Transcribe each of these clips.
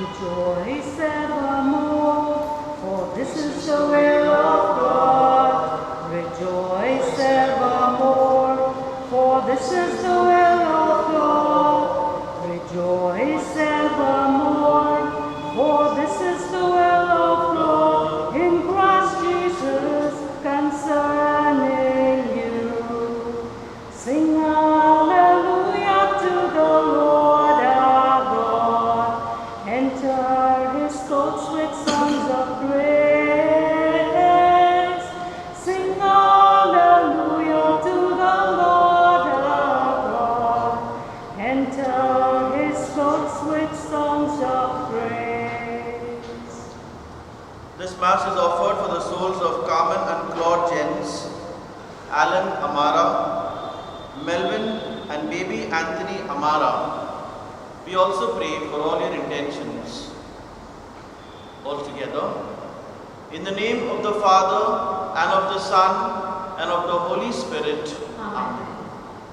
Rejoice evermore, for this is the will of God. Rejoice evermore, for this is the will of God. Rejoice evermore, for this is the will of God in Christ Jesus concerning you. Sing hallelujah to the Lord our God. Enter his courts with songs of praise. Sing hallelujah to the Lord our God. Enter his courts with songs of praise. This Mass is offered for the souls of Carmen and Claude Jens, Alan Amara, Melvin and baby Anthony Amara. We also pray for all your intentions. All together. In the name of the Father, and of the Son, and of the Holy Spirit. Amen.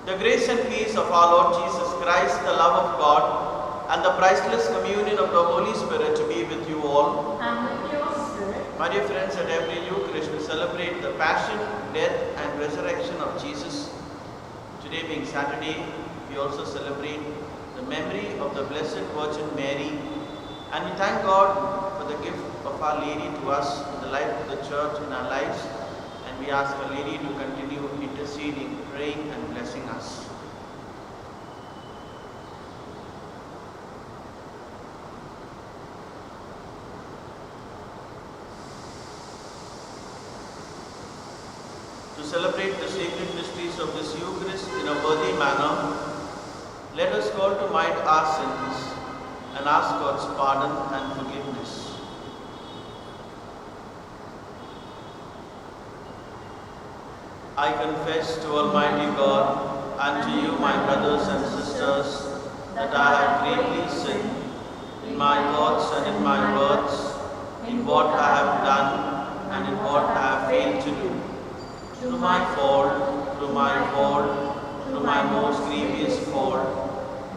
The grace and peace of our Lord Jesus Christ, the love of God, and the priceless communion of the Holy Spirit to be with you all. And with your spirit. My dear friends, at every Eucharist we celebrate the passion, death and resurrection of Jesus. Today being Saturday, we also celebrate the memory of the Blessed Virgin Mary, and we thank God for the gift of Our Lady to us in the life of the Church in our lives, and we ask Our Lady to continue interceding, praying and blessing us. To celebrate the sacred mysteries of this Eucharist in a worthy manner, let us call to mind our sins and ask God's pardon and forgiveness. I confess to Almighty God and to you, my brothers and sisters, that I have greatly sinned in my thoughts and in my words, in what I have done and in what I have failed to do. Through my fault, through my most grievous fault.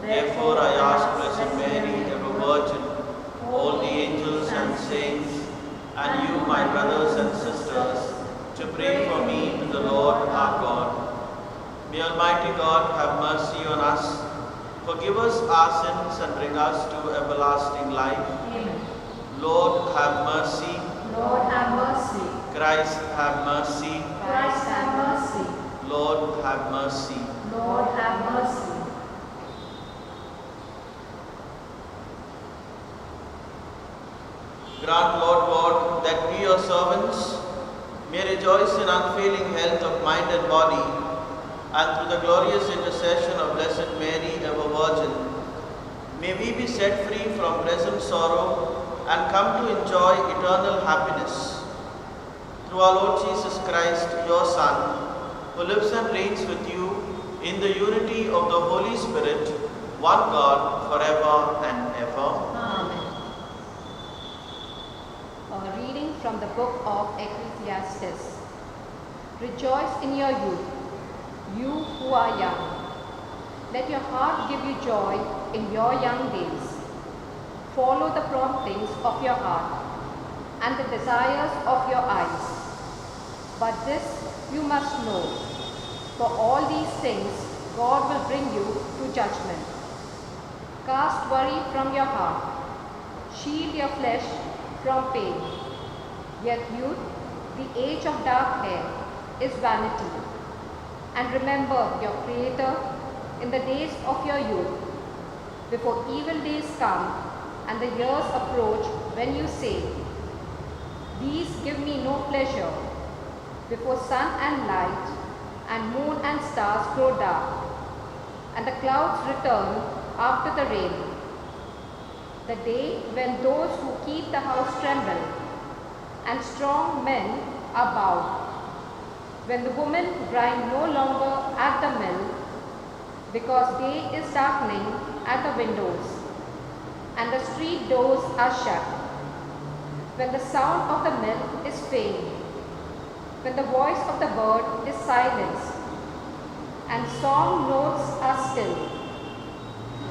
Therefore I ask Blessed Mary, ever Virgin, all the angels and saints, and you, my brothers and sisters, to pray for me to the Lord our God. May Almighty God have mercy on us, forgive us our sins and bring us to everlasting life. Amen. Lord, have mercy. Lord, have mercy. Christ, have mercy. Christ, have mercy. Lord, have mercy. Lord, have mercy. Grant, Lord God, that we, your servants, may rejoice in unfailing health of mind and body, and through the glorious intercession of Blessed Mary, ever Virgin, may we be set free from present sorrow and come to enjoy eternal happiness. Through our Lord Jesus Christ, your Son, who lives and reigns with you in the unity of the Holy Spirit, one God, forever and ever. Amen. A reading from the book of Ecclesiastes. Rejoice in your youth, you who are young. Let your heart give you joy in your young days. Follow the promptings of your heart and the desires of your eyes. But this you must know, for all these things God will bring you to judgment. Cast worry from your heart, shield your flesh from pain. Yet youth, the age of dark hair, is vanity. And remember your Creator in the days of your youth, before evil days come and the years approach when you say, these give me no pleasure, before sun and light and moon and stars grow dark, and the clouds return after the rain. The day when those who keep the house tremble, and strong men are bowed. When the women grind no longer at the mill, because day is darkening at the windows, and the street doors are shut. When the sound of the mill is faint, when the voice of the bird is silenced, and song notes are still.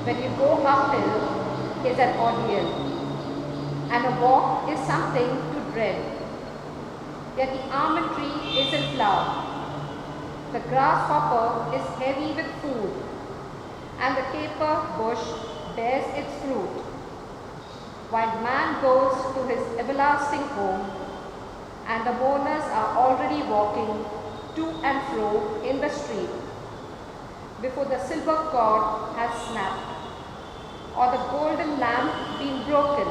When you go uphill is an ordeal, and a walk is something to dread. Yet the almond tree is in flower. The grasshopper is heavy with food, and the caper bush bears its fruit. While man goes to his everlasting home, and the mourners are already walking to and fro in the street, before the silver cord has snapped, or the golden lamp been broken,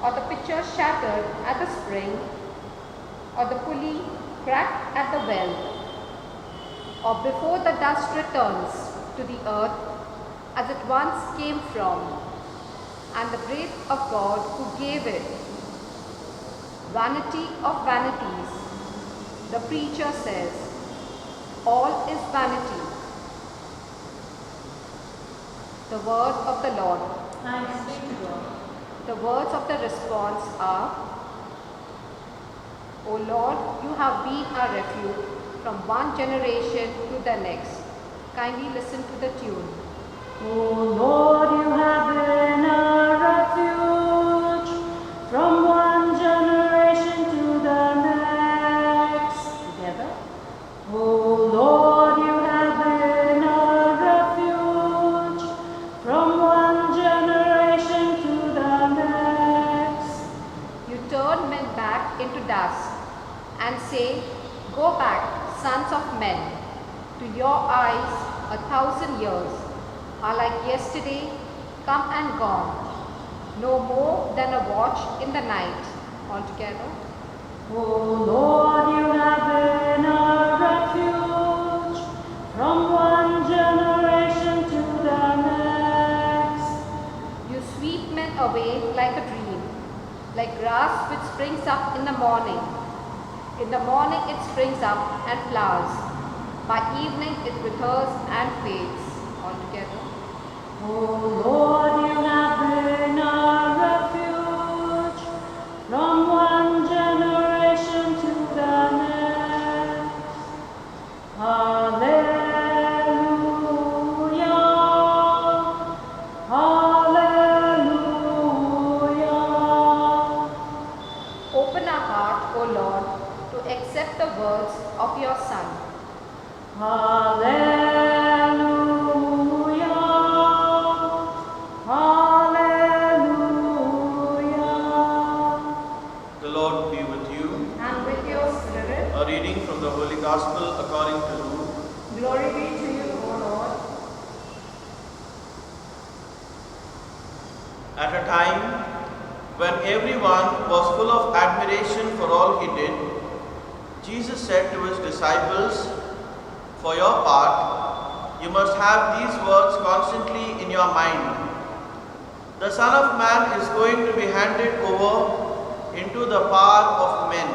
or the pitcher shattered at the spring, or the pulley cracked at the well, or before the dust returns to the earth as it once came from, and the breath of God who gave it. Vanity of vanities, the preacher says, all is vanity. The word of the Lord. Thanks be to God. The words of the response are, O Lord, you have been our refuge from one generation to the next. Kindly listen to the tune. O Lord, you have been a refuge from one generation to the next. Together. O Lord, you have been a refuge from one generation to the next. You turn men back into dust and say, Go back, sons of men. To your eyes, 1,000 years are like yesterday, come and gone, no more than a watch in the night. Altogether. O Lord, you have been a refuge from one generation to the next. You sweep men away like a dream, like grass which springs up in the morning. In the morning it springs up and flowers. By evening it withers and fades. Altogether. O Lord, you have been a refuge from one generation to the next. Hallelujah, hallelujah. Open our heart, O Lord, to accept the words of your Son. Hallelujah, hallelujah. The Lord be with you. And with your spirit, A reading from the Holy Gospel according to Luke. glory be to you, O Lord. At a time when everyone was full of admiration for all he did, Jesus said to his disciples, For your part, you must have these words constantly in your mind. The Son of Man is going to be handed over into the power of men.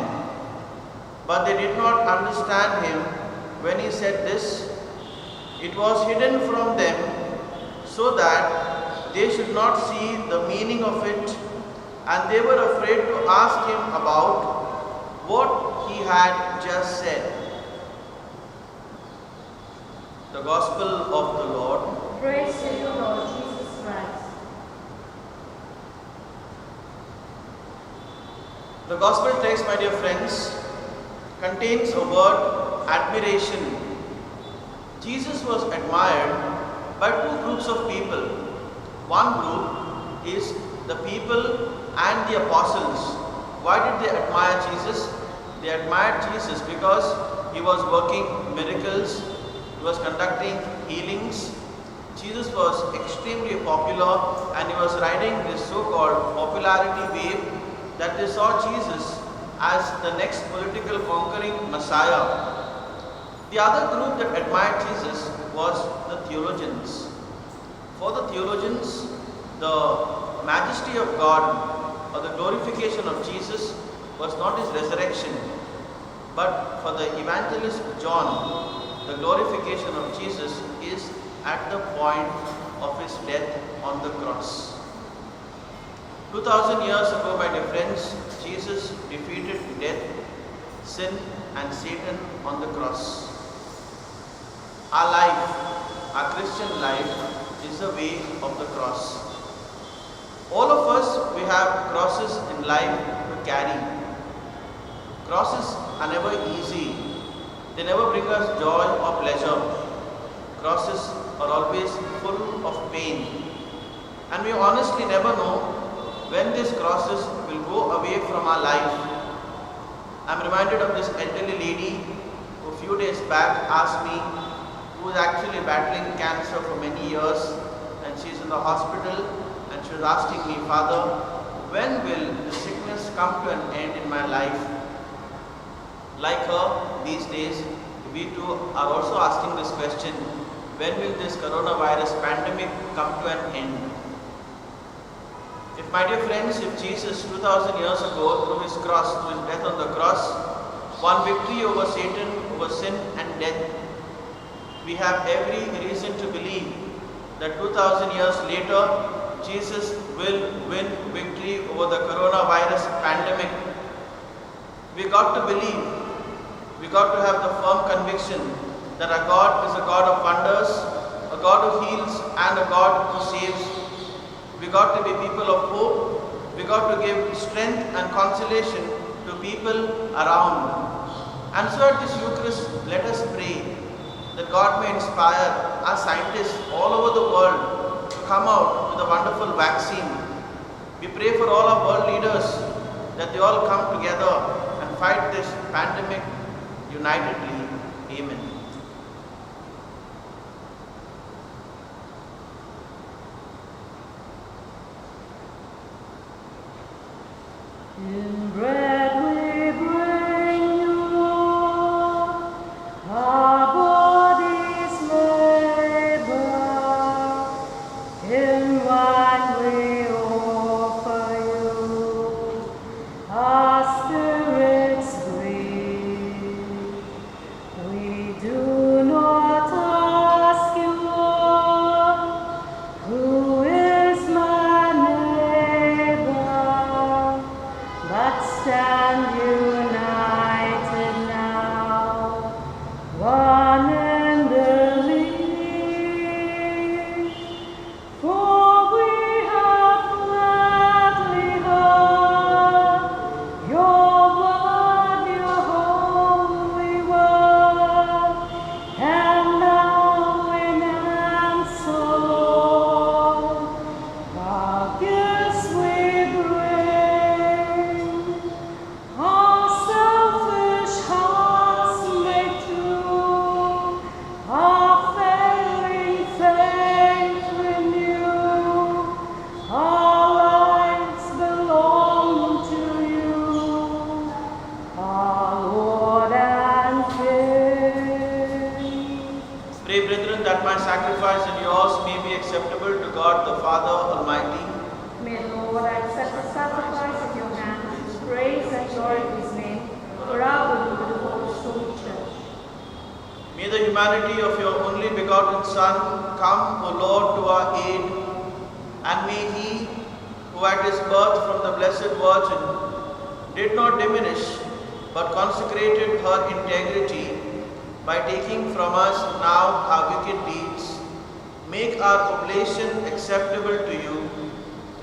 But they did not understand him when he said this. It was hidden from them so that they should not see the meaning of it, and they were afraid to ask him about what he had just said. The Gospel of the Lord. Praise to you, Lord Jesus Christ. The Gospel text, my dear friends, contains a word, admiration. Jesus was admired by two groups of people. One group is the people and the apostles. Why did they admire Jesus? They admired Jesus because he was working miracles, he was conducting healings. Jesus was extremely popular and he was riding this so-called popularity wave that they saw Jesus as the next political conquering Messiah. The other group that admired Jesus was the theologians. For the theologians, the majesty of God or the glorification of Jesus was not his resurrection, but for the evangelist John, the glorification of Jesus is at the point of his death on the cross. 2000 years ago, my dear friends, Jesus defeated death, sin and Satan on the cross. Our life, our Christian life, is the way of the cross. All of us, we have crosses in life to carry. Crosses are never easy. They never bring us joy or pleasure. Crosses are always full of pain. And we honestly never know when these crosses will go away from our life. I'm reminded of this elderly lady who a few days back asked me, who is actually battling cancer for many years, and she's in the hospital, and she was asking me, Father, when will the sickness come to an end in my life? Like her, these days, we too are also asking this question, when will this coronavirus pandemic come to an end? If, my dear friends, if Jesus 2000 years ago, through his cross, through his death on the cross, won victory over Satan, over sin and death, we have every reason to believe that 2000 years later, Jesus will win victory over the coronavirus pandemic. We got to believe, we got to have the firm conviction that our God is a God of wonders, a God who heals and a God who saves. We got to be people of hope. We got to give strength and consolation to people around. And so at this Eucharist, let us pray that God may inspire our scientists all over the world to come out with a wonderful vaccine. We pray for all our world leaders that they all come together and fight this pandemic unitedly. Amen. In bread we bring you, Lord, our bodies labor. In wine we offer you, our spirits breathe. We do not ask you, Lord, who is my neighbor, but stand united now, one in belief. For we have gladly heard your word, your holy word, and now in answer, Lord, our gifts we bring. Our selfish hearts make true, our failing faith renew, our lives belong to you, our Lord and King. Pray, brethren, that my sacrifice and yours may be acceptable to God the Father Almighty. May the Lord accept the sacrifice of your hands, to praise and glory of his name, for our good and for his holy church. May the humanity of your only begotten Son come, O Lord, to our aid, and may he, who at his birth from the Blessed Virgin did not diminish, but consecrated her integrity by taking from us now our wicked deeds, make our oblation acceptable to you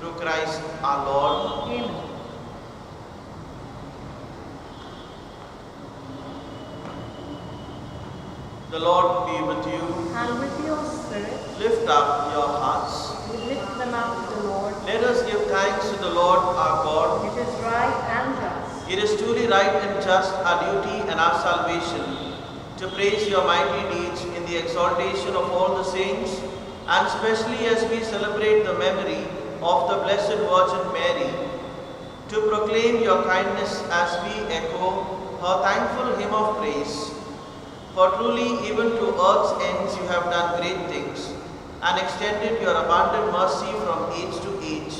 through Christ our Lord. Amen. The Lord be with you. And with your spirit, Lift up your hearts. we lift them up to the Lord. Let us give thanks to the Lord our God. It is right and just. It is truly right and just, our duty and our salvation, to praise your mighty deeds in the exaltation of all the saints, and especially as we celebrate the memory of the Blessed Virgin Mary, to proclaim your kindness as we echo her thankful hymn of praise. For truly, even to earth's ends you have done great things, and extended your abundant mercy from age to age.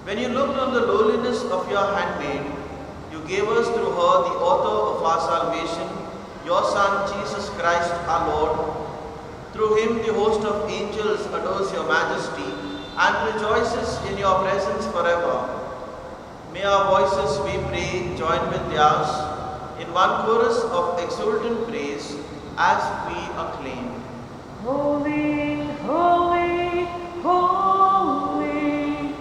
When you looked on the lowliness of your handmaid, you gave us through her the author of our salvation, your Son, Jesus Christ our Lord. Through him the host of angels adores your majesty and rejoices in your presence forever. May our voices, we pray, join with theirs in one chorus of exultant praise as we acclaim. Holy, holy, holy,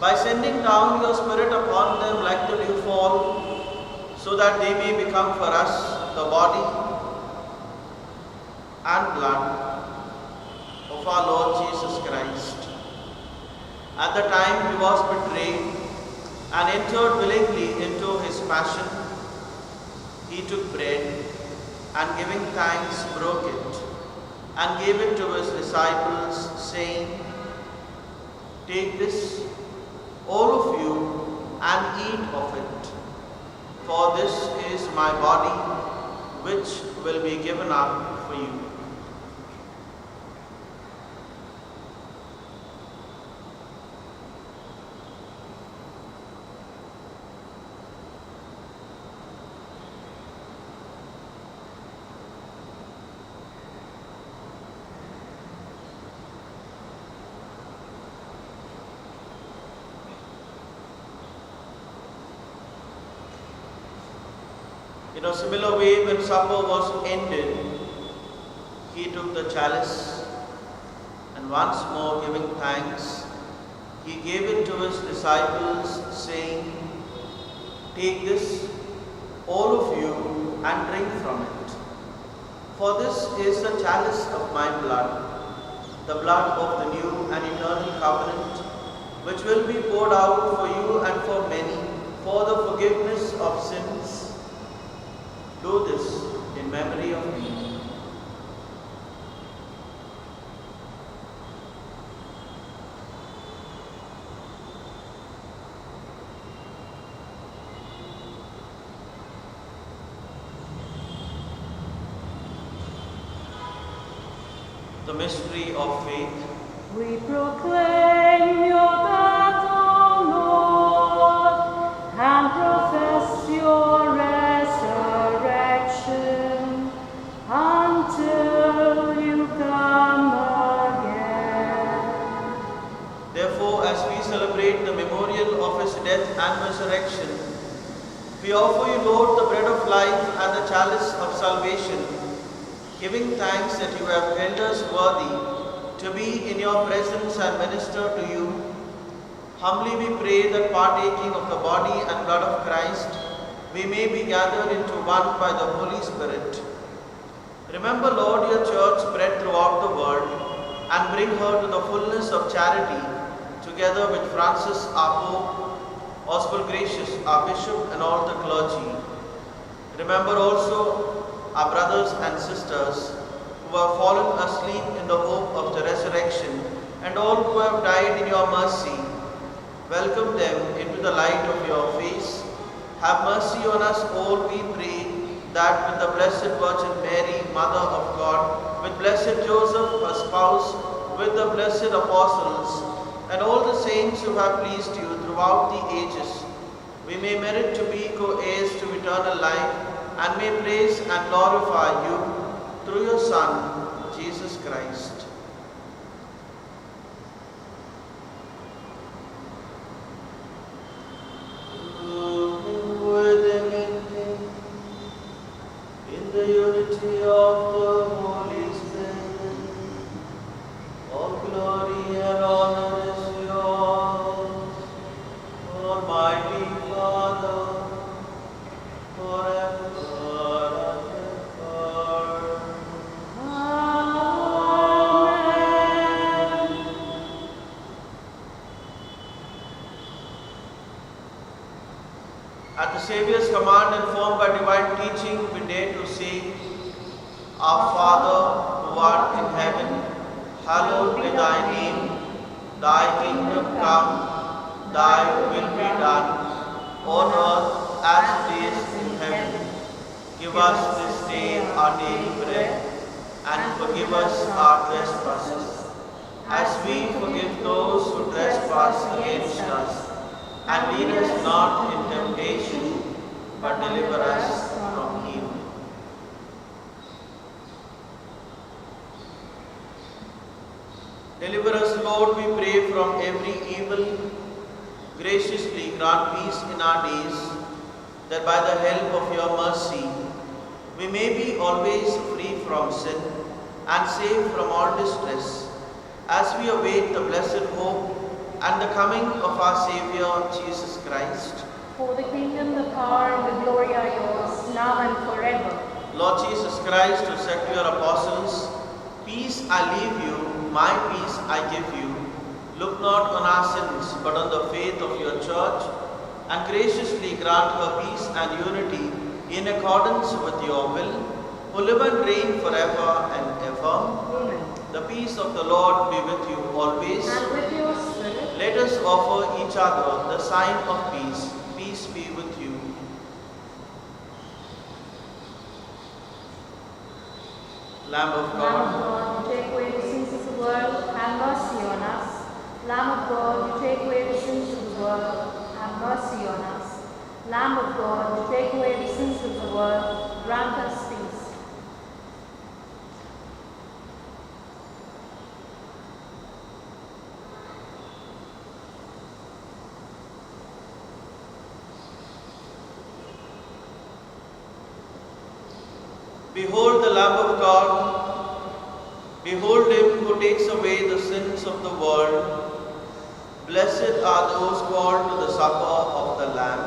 by sending down your Spirit upon them like the dew fall, so that they may become for us the body and blood of our Lord Jesus Christ. At the time he was betrayed and entered willingly into his passion, he took bread and giving thanks broke it and gave it to his disciples, saying, "Take this, all of you, and eat of it, for this is my body, which will be given up for you." In a similar way, when supper was ended, he took the chalice and once more giving thanks, he gave it to his disciples, saying, "Take this, all of you, and drink from it. For this is the chalice of my blood, the blood of the new and eternal covenant, which will be poured out for you and for many for the forgiveness of sins. Do this in memory of me." The mystery of faith. We proclaim your death, O Lord, and profess your resurrection until you come again. Therefore, as we celebrate the memorial of his death and resurrection, we offer you, Lord, the bread of life and the chalice of salvation, giving thanks that you have held us worthy to be in your presence and minister to you. Humbly we pray that, partaking of the body and blood of Christ, we may be gathered into one by the Holy Spirit. Remember, Lord, your church spread throughout the world, and bring her to the fullness of charity, together with Francis our Pope, Oswald Gracious our Bishop, and all the clergy. Remember also our brothers and sisters who have fallen asleep in the hope of the resurrection, and all who have died in your mercy. Welcome them into the light of your face. Have mercy on us all, we pray, that with the Blessed Virgin Mary, Mother of God, with Blessed Joseph, her spouse, with the blessed apostles, and all the saints who have pleased you throughout the ages, we may merit to be co-heirs to eternal life, and may praise and glorify you through your Son, Jesus Christ. In the unity of the Holy Spirit, all glory and honor is yours, Almighty Father, forever and ever. Amen. At the Saviour's command, informed by divine teaching, we dare to say, Our Father, who art in heaven, hallowed be thy name. Thy kingdom come, thy will be done, on earth as it is in heaven. Give us this day our daily bread, and forgive us our trespasses, as we forgive those who trespass against us. And lead us not in temptation, but deliver us from evil. Deliver us, Lord, we pray, from every evil. Graciously grant peace in our days, that by the help of your mercy, we may be always free from sin and safe from all distress, as we await the blessed hope and the coming of our Saviour Jesus Christ. For the kingdom, the power, and the glory are yours, now and forever. Lord Jesus Christ, who said to your apostles, "Peace I leave you, my peace I give you," look not on our sins, but on the faith of your church, and graciously grant her peace and unity in accordance with your will, who live and reign forever and ever. Amen. The peace of the Lord be with you always. And with your spirit, Let us offer each other the sign of peace. Peace be with you. Lamb of Lamb of God, God, you take away the sins of the world, have mercy on us. Lamb of God, you take away the sins of the world, have mercy on us. Lamb of God, you take away the sins of the world, grant us peace. behold the Lamb of God. Behold him who takes away the sins of the world. Blessed are those called to the supper of the Lamb.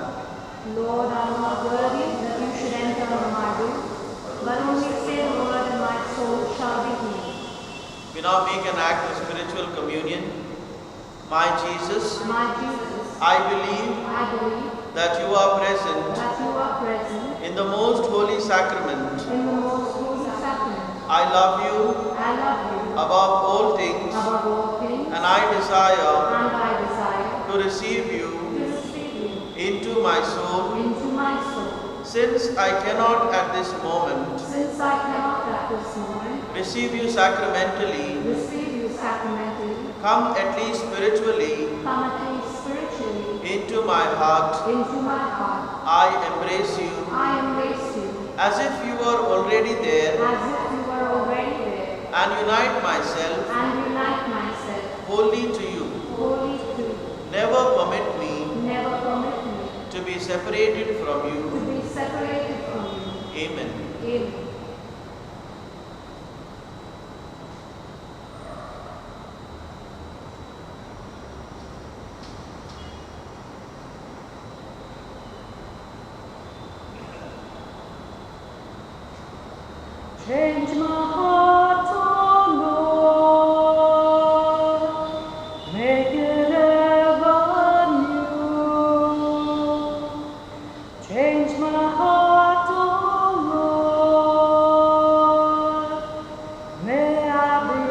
Lord, I am not worthy that you should enter under my roof, but only say the word and my soul shall be healed. We now make an act of spiritual communion. My Jesus, My Jesus, I believe I believe that you are present that you are present in the most holy sacrament. in the most holy sacrament. I love you I love you above all things, above all things, and I desire and I desire to receive you to receive you into my soul. into my soul. Since I cannot at this moment Since I cannot at this moment receive you sacramentally, receive you sacramentally, come at least spiritually come at least spiritually into my heart. into my heart. I embrace you I embrace you as if you were already there, as if you were already there, and unite myself and unite myself wholly to you. wholly to you. Never permit me Never permit me to be separated from to you. be separated from you. Amen. Amen. Change my heart, oh Lord, make it ever new. Change my heart, oh Lord, may I be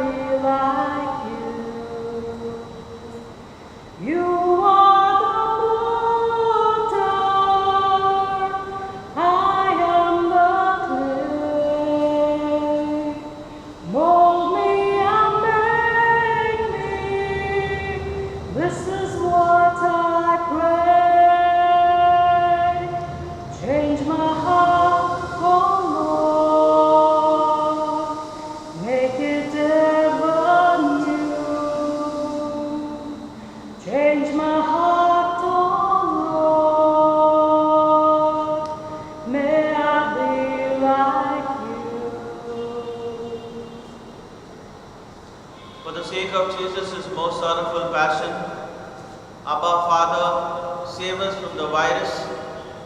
like you. You are the potter, I am the clay. Mold me and make me, this is what I pray. Change my heart, oh Lord, make it ever new. Change my heart, oh Lord, may I be like you. For the sake of Jesus' most sorrowful passion, Abba Father, save us from the virus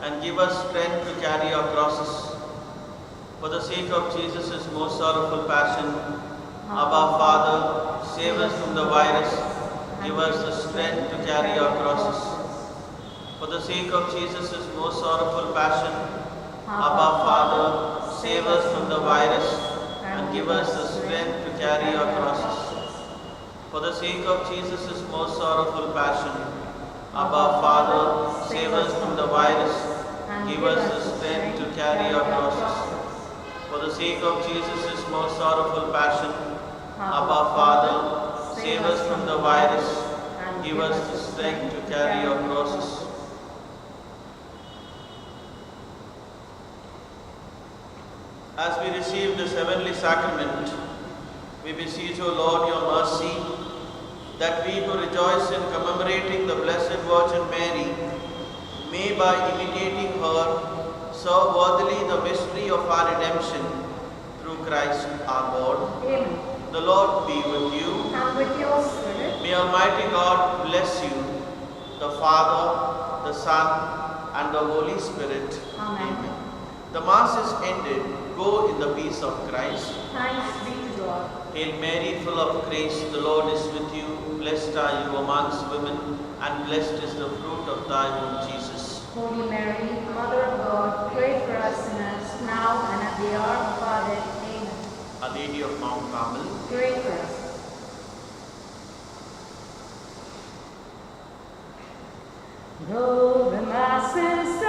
and give us strength to carry our crosses. For the sake of Jesus' most sorrowful passion, Abba Father, save us from the virus, give us the strength to carry our crosses. For the sake of Jesus' most sorrowful passion, Abba Father, save us from the virus and give us the strength to carry our crosses. For the sake of Jesus' most sorrowful passion, Abba Father, save us from the virus, give us the strength to carry our crosses. For the sake of Jesus' most sorrowful passion, Abba Father, save us from the virus, give us the strength to carry our crosses. As we receive this heavenly sacrament, we beseech, O Lord, your mercy, that we who rejoice in commemorating the Blessed Virgin Mary may, by imitating her, serve worthily the mystery of our redemption through Christ our Lord. Amen. The Lord be with you. And with your spirit. May Almighty God bless you, the Father, the Son, and the Holy Spirit. Amen. The Mass is ended. Go in the peace of Christ. Thanks be to God. Hail Mary, full of grace, the Lord is with you. Blessed are you amongst women, and blessed is the fruit of thy womb, Jesus. Holy Mary, Mother of God, pray for us sinners, now and at the hour of our death. Amen. Our Lady of Mount Carmel, Pray for us. Though the Mass is